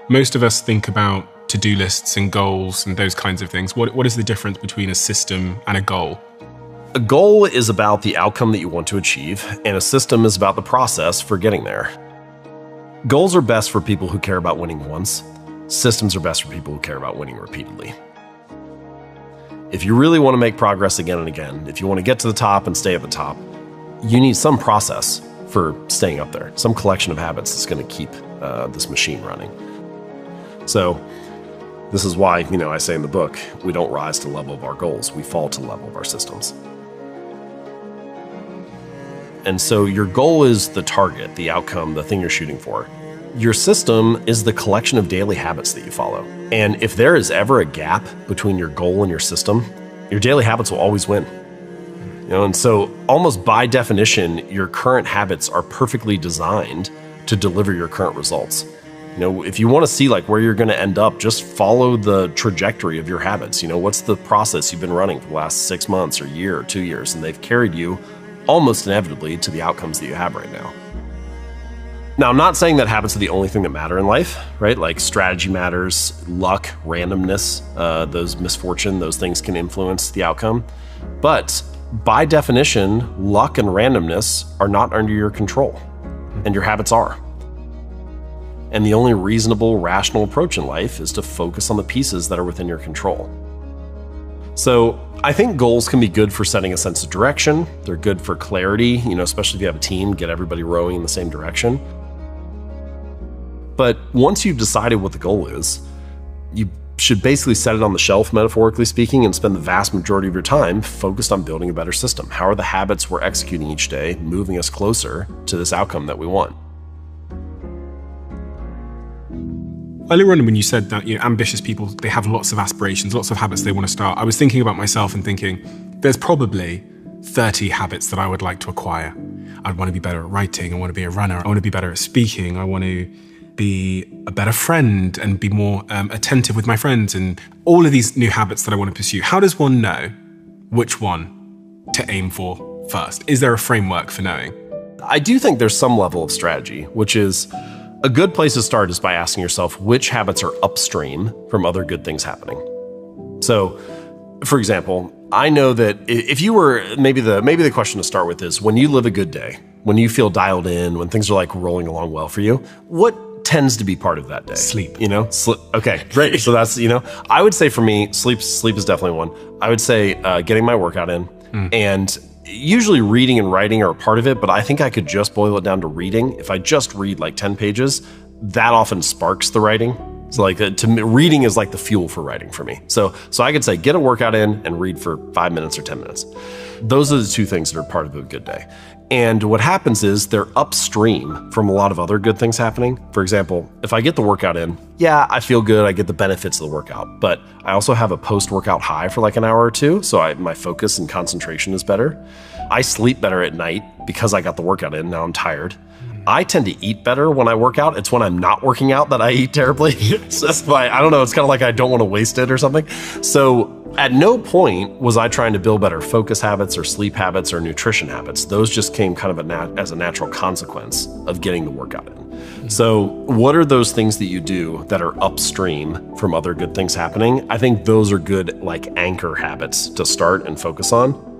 Most of us think about to-do lists and goals and those kinds of things. What is the difference between a system and a goal? A goal is about the outcome that you want to achieve, and a system is about the process for getting there. Goals are best for people who care about winning once. Systems are best for people who care about winning repeatedly. If you really want to make progress again and again, if you want to get to the top and stay at the top, you need some process for staying up there, some collection of habits that's going to keep this machine running. So this is why, I say in the book, we don't rise to the level of our goals, we fall to the level of our systems. And so your goal is the target, the outcome, the thing you're shooting for. Your system is the collection of daily habits that you follow. And if there is ever a gap between your goal and your system, your daily habits will always win. And so almost by definition, your current habits are perfectly designed to deliver your current results. If you want to see where you're going to end up, just follow the trajectory of your habits. What's the process you've been running for the last 6 months or year or 2 years, and they've carried you almost inevitably to the outcomes that you have right now. Now, I'm not saying that habits are the only thing that matter in life, right? Like strategy matters, luck, randomness, those misfortune, those things can influence the outcome. But by definition, luck and randomness are not under your control, and your habits are. And the only reasonable, rational approach in life is to focus on the pieces that are within your control. So I think goals can be good for setting a sense of direction. They're good for clarity, especially if you have a team, get everybody rowing in the same direction. But once you've decided what the goal is, you should basically set it on the shelf, metaphorically speaking, and spend the vast majority of your time focused on building a better system. How are the habits we're executing each day moving us closer to this outcome that we want? Earlier on, when you said that ambitious people, they have lots of aspirations, lots of habits they want to start, I was thinking about myself and thinking, there's probably 30 habits that I would like to acquire. I'd want to be better at writing, I want to be a runner, I want to be better at speaking, I want to be a better friend and be more attentive with my friends, and all of these new habits that I want to pursue. How does one know which one to aim for first? Is there a framework for knowing? I do think there's some level of strategy, which is a good place to start is by asking yourself which habits are upstream from other good things happening. So, for example, I know that if you were, maybe the question to start with is, when you live a good day, when you feel dialed in, when things are rolling along well for you, what tends to be part of that day? Sleep. Okay, great. So that's, I would say for me, sleep is definitely one. I would say getting my workout in, and usually reading and writing are a part of it, but I think I could just boil it down to reading. If I just read 10 pages, that often sparks the writing. So to me, reading is the fuel for writing for me. So I could say get a workout in and read for 5 minutes or 10 minutes. Those are the two things that are part of a good day. And what happens is they're upstream from a lot of other good things happening. For example, if I get the workout in, yeah, I feel good, I get the benefits of the workout, but I also have a post-workout high for an hour or two, so my focus and concentration is better. I sleep better at night because I got the workout in, now I'm tired. I tend to eat better when I work out. It's when I'm not working out that I eat terribly. So that's why, I don't know, it's kind of I don't want to waste it or something. So at no point was I trying to build better focus habits or sleep habits or nutrition habits. Those just came kind of as a natural consequence of getting the workout in. So what are those things that you do that are upstream from other good things happening? I think those are good anchor habits to start and focus on.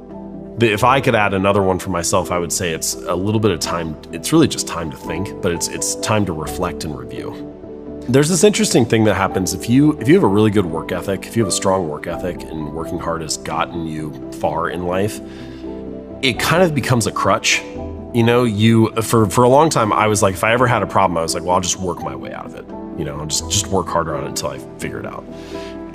If I could add another one for myself, I would say it's a little bit of time. It's really just time to think, but it's time to reflect and review. There's this interesting thing that happens if you have a really good work ethic, if you have a strong work ethic and working hard has gotten you far in life, it kind of becomes a crutch. For a long time, I was if I ever had a problem, I was well, I'll just work my way out of it. I'll just work harder on it until I figure it out.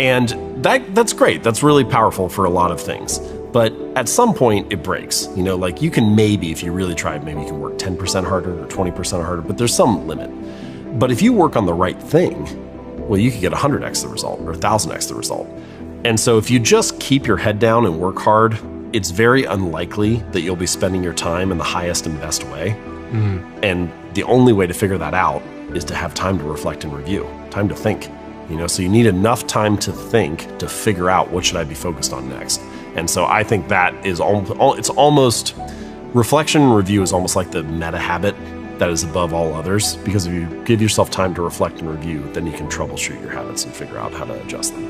And that's great. That's really powerful for a lot of things. But at some point it breaks, you can maybe, if you really try, maybe you can work 10% harder or 20% harder, but there's some limit. But if you work on the right thing, well, you could get 100x the result or 1000x the result. And so if you just keep your head down and work hard, it's very unlikely that you'll be spending your time in the highest and best way. And the only way to figure that out is to have time to reflect and review, time to think. So you need enough time to think to figure out what should I be focused on next. And so I think that is it's almost reflection and review is almost like the meta habit that is above all others, because if you give yourself time to reflect and review, then you can troubleshoot your habits and figure out how to adjust them.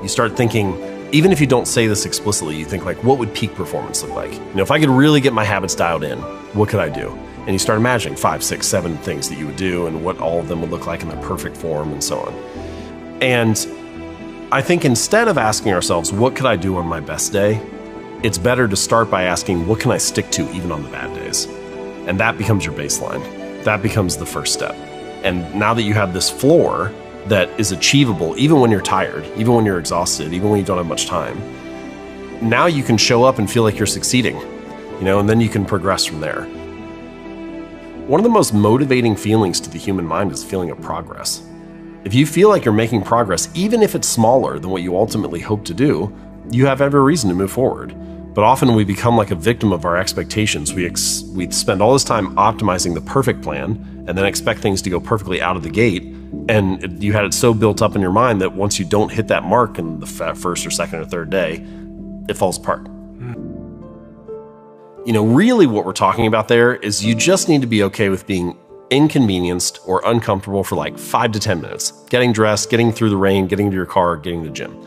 You start thinking, even if you don't say this explicitly, you think like, what would peak performance look like? If I could really get my habits dialed in, what could I do? And you start imagining 5, 6, 7 things that you would do and what all of them would look like in their perfect form and so on. And I think instead of asking ourselves, what could I do on my best day? It's better to start by asking, what can I stick to even on the bad days? And that becomes your baseline. That becomes the first step. And now that you have this floor that is achievable, even when you're tired, even when you're exhausted, even when you don't have much time, now you can show up and feel like you're succeeding, and then you can progress from there. One of the most motivating feelings to the human mind is the feeling of progress. If you feel like you're making progress, even if it's smaller than what you ultimately hope to do, you have every reason to move forward. But often we become like a victim of our expectations. We spend all this time optimizing the perfect plan and then expect things to go perfectly out of the gate. And you had it so built up in your mind that once you don't hit that mark in the first or second or third day, it falls apart. Really what we're talking about there is you just need to be okay with being inconvenienced or uncomfortable for like 5 to 10 minutes. Getting dressed, getting through the rain, getting to your car, getting to the gym.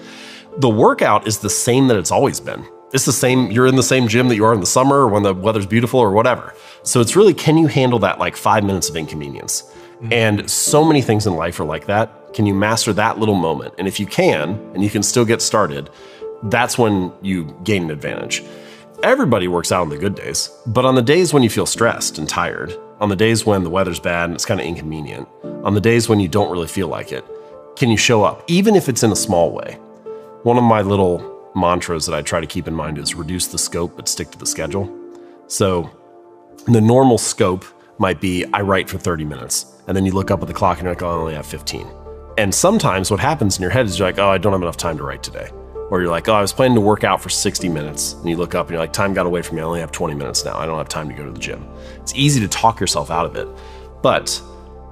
The workout is the same that it's always been. It's the same, you're in the same gym that you are in the summer or when the weather's beautiful or whatever. So it's really, can you handle that like 5 minutes of inconvenience? And so many things in life are like that. Can you master that little moment? And if you can, and you can still get started, that's when you gain an advantage. Everybody works out on the good days, but on the days when you feel stressed and tired, on the days when the weather's bad and it's kind of inconvenient, on the days when you don't really feel like it, can you show up, even if it's in a small way? One of my little mantras that I try to keep in mind is reduce the scope, but stick to the schedule. So the normal scope might be I write for 30 minutes, and then you look up at the clock and you're like, oh, I only have 15. And sometimes what happens in your head is you're like, oh, I don't have enough time to write today. Or you're like, oh, I was planning to work out for 60 minutes. And you look up and you're like, time got away from me. I only have 20 minutes now. I don't have time to go to the gym. It's easy to talk yourself out of it, but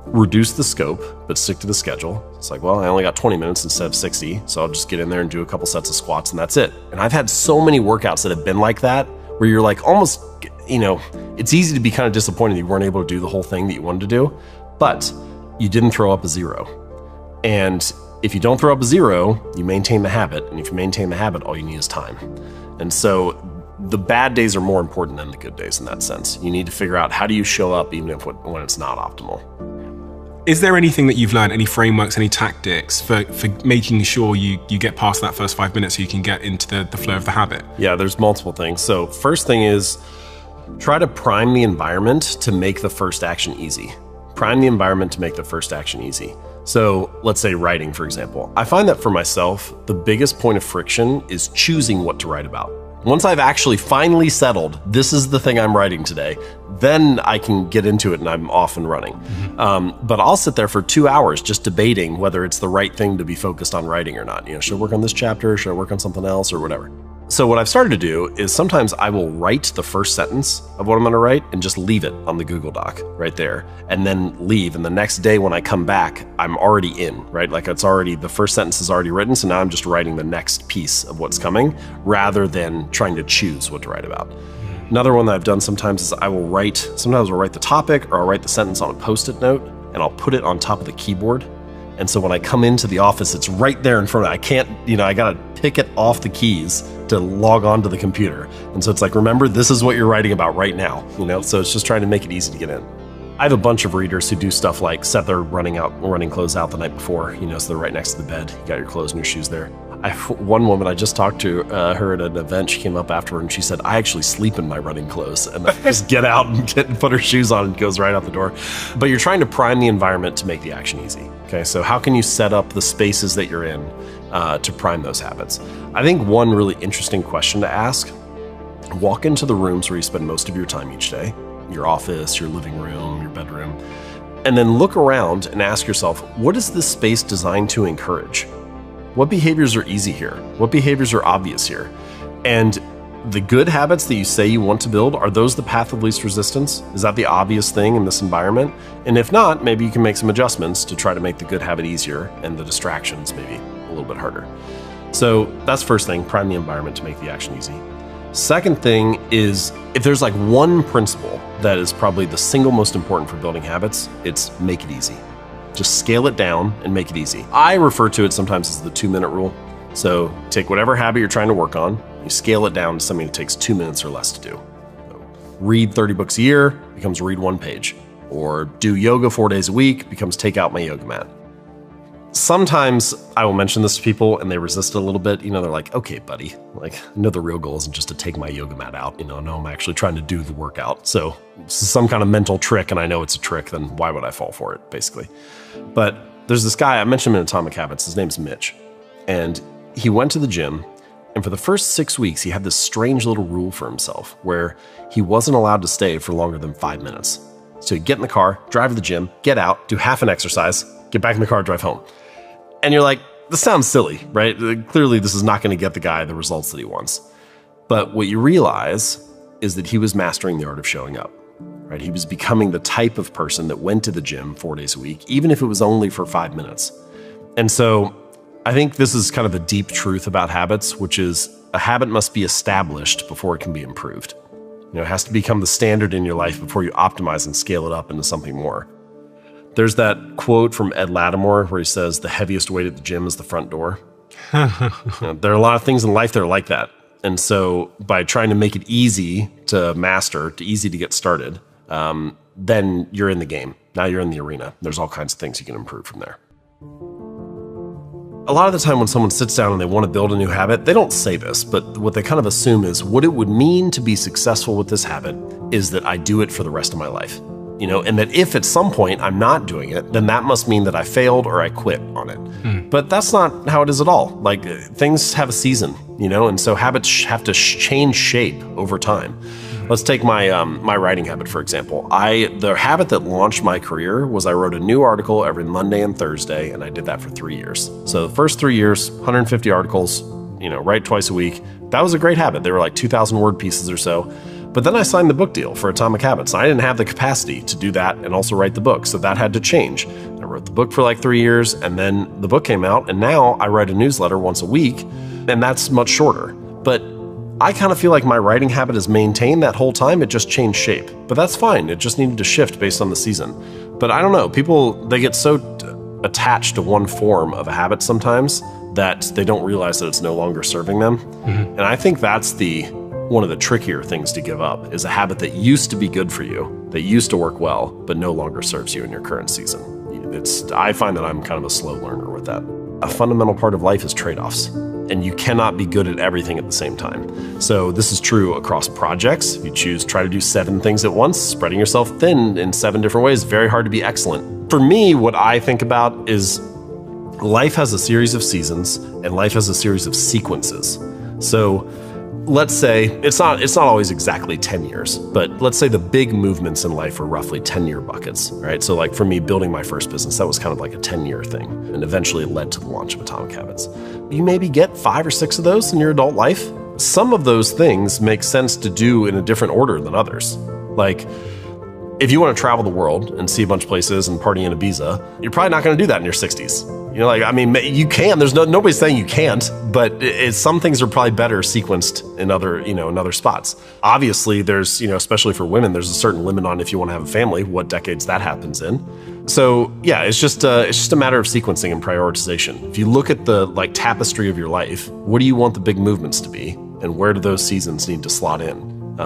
reduce the scope, but stick to the schedule. It's like, well, I only got 20 minutes instead of 60. So I'll just get in there and do a couple sets of squats and that's it. And I've had so many workouts that have been like that, where you're like almost, it's easy to be kind of disappointed you weren't able to do the whole thing that you wanted to do, but you didn't throw up a 0. And if you don't throw up a 0, you maintain the habit. And if you maintain the habit, all you need is time. And so the bad days are more important than the good days in that sense. You need to figure out, how do you show up even when it's not optimal? Is there anything that you've learned, any frameworks, any tactics for making sure you get past that first 5 minutes so you can get into the flow of the habit? Yeah, there's multiple things. So first thing is, try to prime the environment to make the first action easy. Prime the environment to make the first action easy. So let's say writing, for example. I find that for myself, the biggest point of friction is choosing what to write about. Once I've actually finally settled, this is the thing I'm writing today, then I can get into it and I'm off and running. But I'll sit there for 2 hours just debating whether it's the right thing to be focused on writing or not. Should I work on this chapter? Should I work on something else or whatever? So what I've started to do is sometimes I will write the first sentence of what I'm going to write and just leave it on the Google Doc right there and then leave. And the next day when I come back, I'm already in, right? Like the first sentence is already written. So now I'm just writing the next piece of what's coming rather than trying to choose what to write about. Another one that I've done sometimes is sometimes I'll write the topic or I'll write the sentence on a Post-it note and I'll put it on top of the keyboard. And so when I come into the office, it's right there in front of me. I can't, I got to pick it off the keys to log on to the computer. And so it's like, remember, this is what you're writing about right now, so it's just trying to make it easy to get in. I have a bunch of readers who do stuff like set their running clothes out the night before, so they're right next to the bed. You got your clothes and your shoes there. One woman, I just talked to her at an event. She came up afterward and she said, I actually sleep in my running clothes, and I just get out and put her shoes on and goes right out the door. But you're trying to prime the environment to make the action easy. Okay, so how can you set up the spaces that you're in to prime those habits? I think one really interesting question to ask, walk into the rooms where you spend most of your time each day, your office, your living room, your bedroom, and then look around and ask yourself, what is this space designed to encourage? What behaviors are easy here? What behaviors are obvious here? And the good habits that you say you want to build, are those the path of least resistance? Is that the obvious thing in this environment? And if not, maybe you can make some adjustments to try to make the good habit easier and the distractions maybe a little bit harder. So that's first thing, prime the environment to make the action easy. Second thing is, if there's like one principle that is probably the single most important for building habits. It's make it easy. Just scale it down and make it easy. I refer to it sometimes as the 2-minute rule. So take whatever habit you're trying to work on, you scale it down to something that takes 2 minutes or less to do. So read 30 books a year becomes read 1 page. Or do yoga 4 days a week becomes take out my yoga mat. Sometimes I will mention this to people and they resist it a little bit. They're like, okay, buddy, I know the real goal isn't just to take my yoga mat out. No, I'm actually trying to do the workout. So it's some kind of mental trick and I know it's a trick, then why would I fall for it, basically? But there's this guy, I mentioned him in Atomic Habits, his name's Mitch. And he went to the gym, and for the first 6 weeks, he had this strange little rule for himself where he wasn't allowed to stay for longer than 5 minutes. So he'd get in the car, drive to the gym, get out, do half an exercise, get back in the car, drive home. And you're like, this sounds silly, right? Clearly, this is not going to get the guy the results that he wants. But what you realize is that he was mastering the art of showing up, right? He was becoming the type of person that went to the gym 4 days a week, even if it was only for 5 minutes. And so I think this is kind of the deep truth about habits, which is a habit must be established before it can be improved. It has to become the standard in your life before you optimize and scale it up into something more. There's that quote from Ed Lattimore where he says, the heaviest weight at the gym is the front door. There are a lot of things in life that are like that. And so by trying to make it easy to master, easy to get started, then you're in the game. Now you're in the arena. There's all kinds of things you can improve from there. A lot of the time when someone sits down and they want to build a new habit, they don't say this, but what they kind of assume is what it would mean to be successful with this habit is that I do it for the rest of my life. And that if at some point I'm not doing it, then that must mean that I failed or I quit on it. But that's not how it is at all. Things have a season, and so habits have to change shape over time. Let's take my my writing habit, for example. The habit that launched my career was I wrote a new article every Monday and Thursday, and I did that for 3 years. So the first 3 years, 150 articles, write twice a week. That was a great habit. They were like 2,000 word pieces or so. But then I signed the book deal for Atomic Habits. I didn't have the capacity to do that and also write the book, so that had to change. I wrote the book for like 3 years, and then the book came out, and now I write a newsletter once a week, and that's much shorter. But I kind of feel like my writing habit is maintained that whole time. It just changed shape. But that's fine. It just needed to shift based on the season. But I don't know. People, they get so attached to one form of a habit sometimes that they don't realize that it's no longer serving them. And I think that's one of the trickier things to give up, is a habit that used to be good for you, that used to work well, but no longer serves you in your current season. I find that I'm kind of a slow learner with that. A fundamental part of life is trade-offs, and you cannot be good at everything at the same time. So this is true across projects. If you try to do 7 things at once, spreading yourself thin in 7 different ways, very hard to be excellent. For me, what I think about is life has a series of seasons, and life has a series of sequences. So let's say it's not always exactly 10 years, but let's say the big movements in life are roughly 10-year buckets, right? So like for me, building my first business, that was kind of like a 10-year thing, and eventually it led to the launch of Atomic Habits. You maybe get 5 or 6 of those in your adult life. Some of those things make sense to do in a different order than others. Like, if you want to travel the world and see a bunch of places and party in Ibiza, you're probably not going to do that in your 60s. You can. There's nobody's saying you can't, but some things are probably better sequenced in other spots. Obviously, there's, especially for women, there's a certain limit on if you want to have a family, what decades that happens in. So yeah, it's just a matter of sequencing and prioritization. If you look at the tapestry of your life, what do you want the big movements to be, and where do those seasons need to slot in?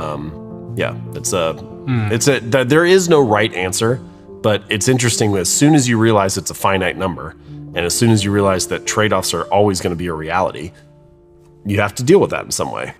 There is no right answer, but it's interesting as soon as you realize it's a finite number, and as soon as you realize that trade-offs are always going to be a reality, you have to deal with that in some way.